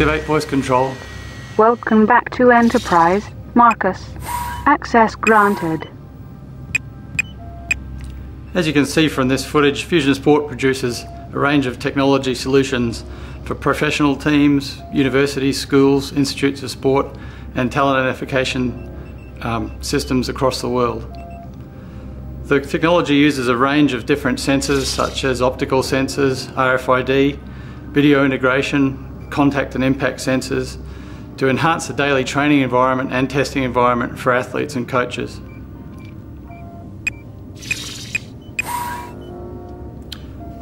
Activate voice control. Welcome back to Enterprise, Marcus. Access granted. As you can see from this footage, Fusion Sport produces a range of technology solutions for professional teams, universities, schools, institutes of sport, and talent identification systems across the world. The technology uses a range of different sensors such as optical sensors, RFID, video integration, contact and impact sensors to enhance the daily training environment and testing environment for athletes and coaches.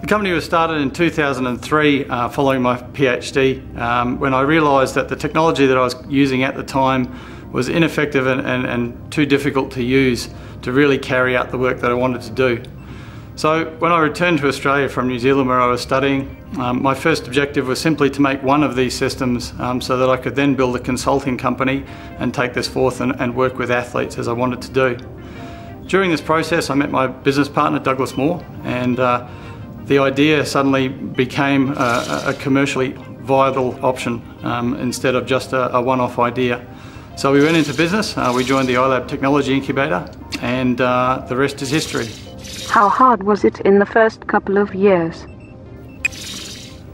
The company was started in 2003 following my PhD when I realised that the technology that I was using at the time was ineffective and too difficult to use to really carry out the work that I wanted to do. So when I returned to Australia from New Zealand where I was studying, my first objective was simply to make one of these systems so that I could then build a consulting company and take this forth and work with athletes as I wanted to do. During this process I met my business partner Douglas Moore, and the idea suddenly became a commercially viable option instead of just a one-off idea. So we went into business, we joined the iLab Technology Incubator, and the rest is history. How hard was it in the first couple of years?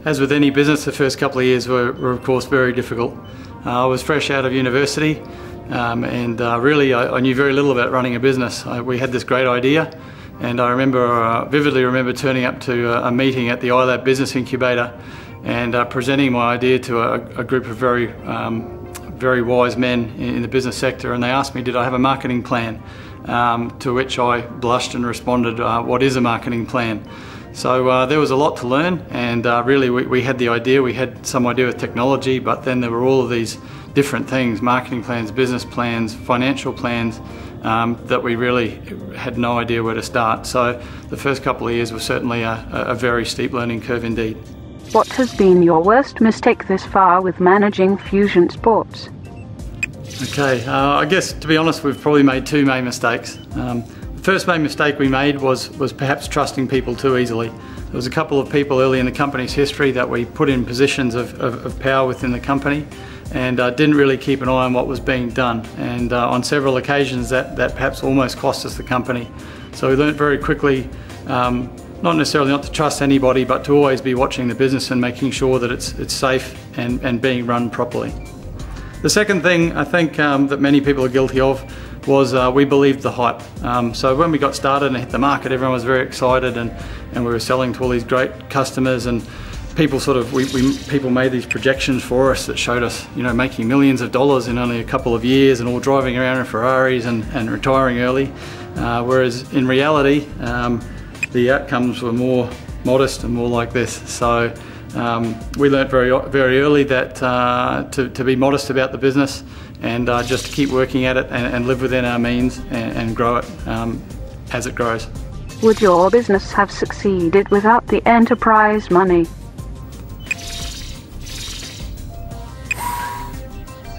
As with any business, the first couple of years were of course very difficult. I was fresh out of university and really I knew very little about running a business. We had this great idea, and I vividly remember turning up to a meeting at the iLab Business Incubator and presenting my idea to a group of very wise men in the business sector, and they asked me did I have a marketing plan, to which I blushed and responded, what is a marketing plan? So there was a lot to learn, and really we had the idea, we had some idea with technology, but then there were all of these different things, marketing plans, business plans, financial plans, that we really had no idea where to start. So the first couple of years were certainly a very steep learning curve indeed. What has been your worst mistake this far with managing Fusion Sports? Okay, I guess to be honest we've probably made two main mistakes. The first main mistake we made was perhaps trusting people too easily. There was a couple of people early in the company's history that we put in positions of power within the company, and didn't really keep an eye on what was being done, and on several occasions that perhaps almost cost us the company. So we learnt very quickly not necessarily not to trust anybody, but to always be watching the business and making sure that it's safe and being run properly. The second thing I think that many people are guilty of was we believed the hype. So when we got started and hit the market, everyone was very excited, and we were selling to all these great customers, and people people made these projections for us that showed us, you know, making millions of dollars in only a couple of years and all driving around in Ferraris and retiring early, whereas in reality the outcomes were more modest and more like this. So we learnt very early that to be modest about the business, and just to keep working at it and live within our means and grow it as it grows. Would your business have succeeded without the enterprise money?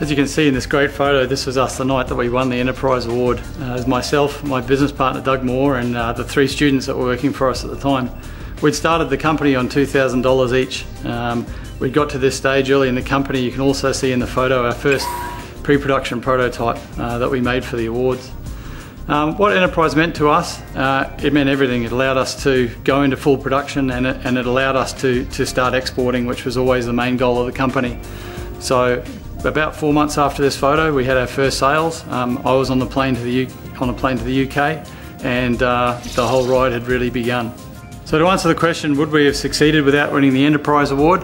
As you can see in this great photo, this was us the night that we won the Enterprise Award. As myself, my business partner Doug Moore, and the three students that were working for us at the time. We'd started the company on $2,000 each. We got to this stage early in the company. You can also see in the photo our first pre-production prototype that we made for the awards. What Enterprise meant to us, it meant everything. It allowed us to go into full production, and it allowed us to start exporting, which was always the main goal of the company. So about 4 months after this photo, we had our first sales. I was on a plane to the UK, and the whole ride had really begun. So to answer the question, would we have succeeded without winning the Enterprise Award?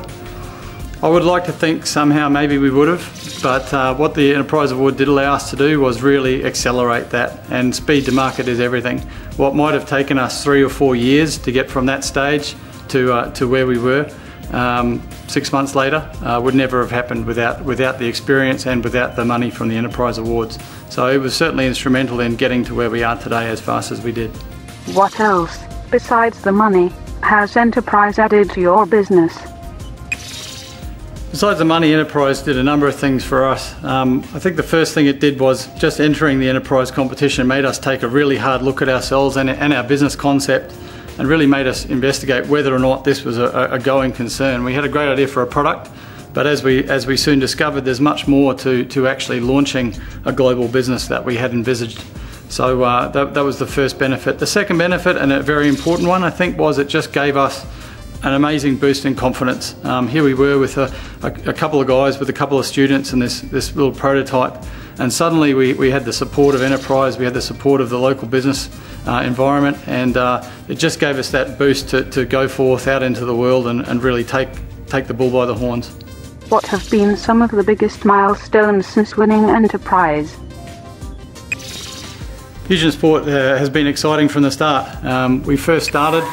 I would like to think somehow maybe we would have, but what the Enterprise Award did allow us to do was really accelerate that, and speed to market is everything. What might have taken us 3 or 4 years to get from that stage to where we were 6 months later would never have happened without the experience and without the money from the Enterprise Awards. So it was certainly instrumental in getting to where we are today as fast as we did. What else, besides the money, has Enterprise added to your business? Besides the money, Enterprise did a number of things for us. I think the first thing it did was just entering the Enterprise competition made us take a really hard look at ourselves and our business concept, and really made us investigate whether or not this was a going concern. We had a great idea for a product, But as we soon discovered, there's much more to actually launching a global business that we had envisaged. So that was the first benefit. The second benefit, and a very important one, I think, was it just gave us an amazing boost in confidence. Here we were with a couple of guys, with a couple of students, and this little prototype, and suddenly we had the support of Enterprise, we had the support of the local business environment, and it just gave us that boost to go forth out into the world and really take the bull by the horns. What have been some of the biggest milestones since winning Enterprise? Fusion Sport has been exciting from the start. We first started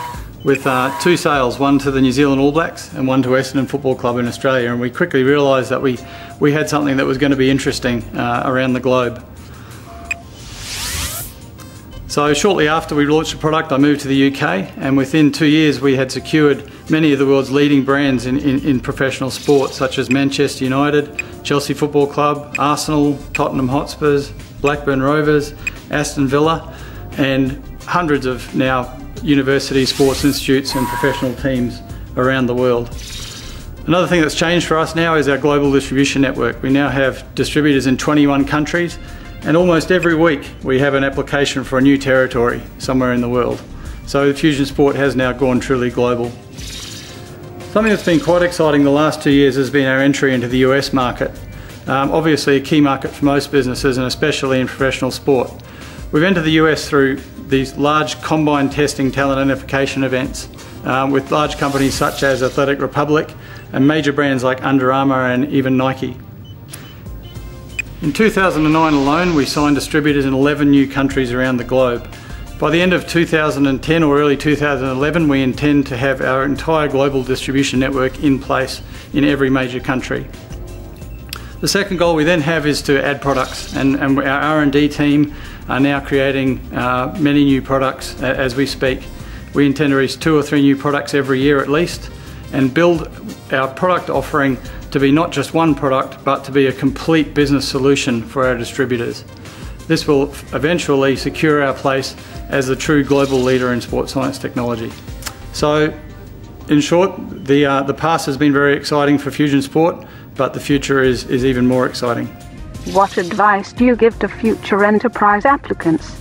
with 2 sales, one to the New Zealand All Blacks and one to Essendon Football Club in Australia, and we quickly realised that we had something that was going to be interesting around the globe. So shortly after we launched the product, I moved to the UK, and within 2 years we had secured many of the world's leading brands in professional sport, such as Manchester United, Chelsea Football Club, Arsenal, Tottenham Hotspurs, Blackburn Rovers, Aston Villa, and hundreds of now university sports institutes and professional teams around the world. Another thing that's changed for us now is our global distribution network. We now have distributors in 21 countries, and almost every week we have an application for a new territory somewhere in the world. So Fusion Sport has now gone truly global. Something that's been quite exciting the last 2 years has been our entry into the US market. Obviously a key market for most businesses, and especially in professional sport. We've entered the US through these large combine testing talent identification events with large companies such as Athletic Republic and major brands like Under Armour and even Nike. In 2009 alone, we signed distributors in 11 new countries around the globe. By the end of 2010 or early 2011, we intend to have our entire global distribution network in place in every major country. The second goal we then have is to add products, and our R&D team are now creating many new products as we speak. We intend to release 2 or 3 new products every year at least, and build our product offering to be not just one product, but to be a complete business solution for our distributors. This will eventually secure our place as the true global leader in sports science technology. So, in short, the past has been very exciting for Fusion Sport, but the future is even more exciting. What advice do you give to future Enterprise applicants?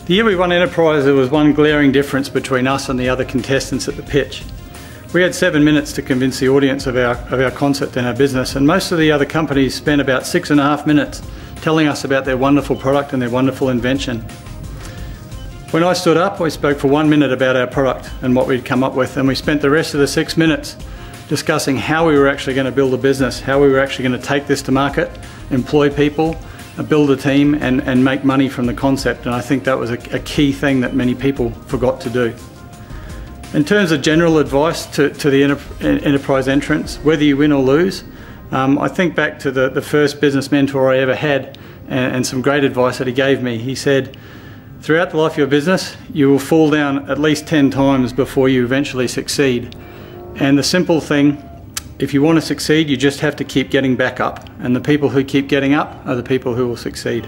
The year we won Enterprise, there was one glaring difference between us and the other contestants at the pitch. We had 7 minutes to convince the audience of our concept and our business, and most of the other companies spent about 6.5 minutes telling us about their wonderful product and their wonderful invention. When I stood up, we spoke for 1 minute about our product and what we'd come up with, and we spent the rest of the 6 minutes discussing how we were actually going to build a business, how we were actually going to take this to market, employ people, build a team, and make money from the concept. And I think that was a key thing that many people forgot to do. In terms of general advice to the enterprise entrants, whether you win or lose, I think back to the first business mentor I ever had, and some great advice that he gave me. He said, throughout the life of your business, you will fall down at least 10 times before you eventually succeed. And the simple thing, if you want to succeed, you just have to keep getting back up. And the people who keep getting up are the people who will succeed.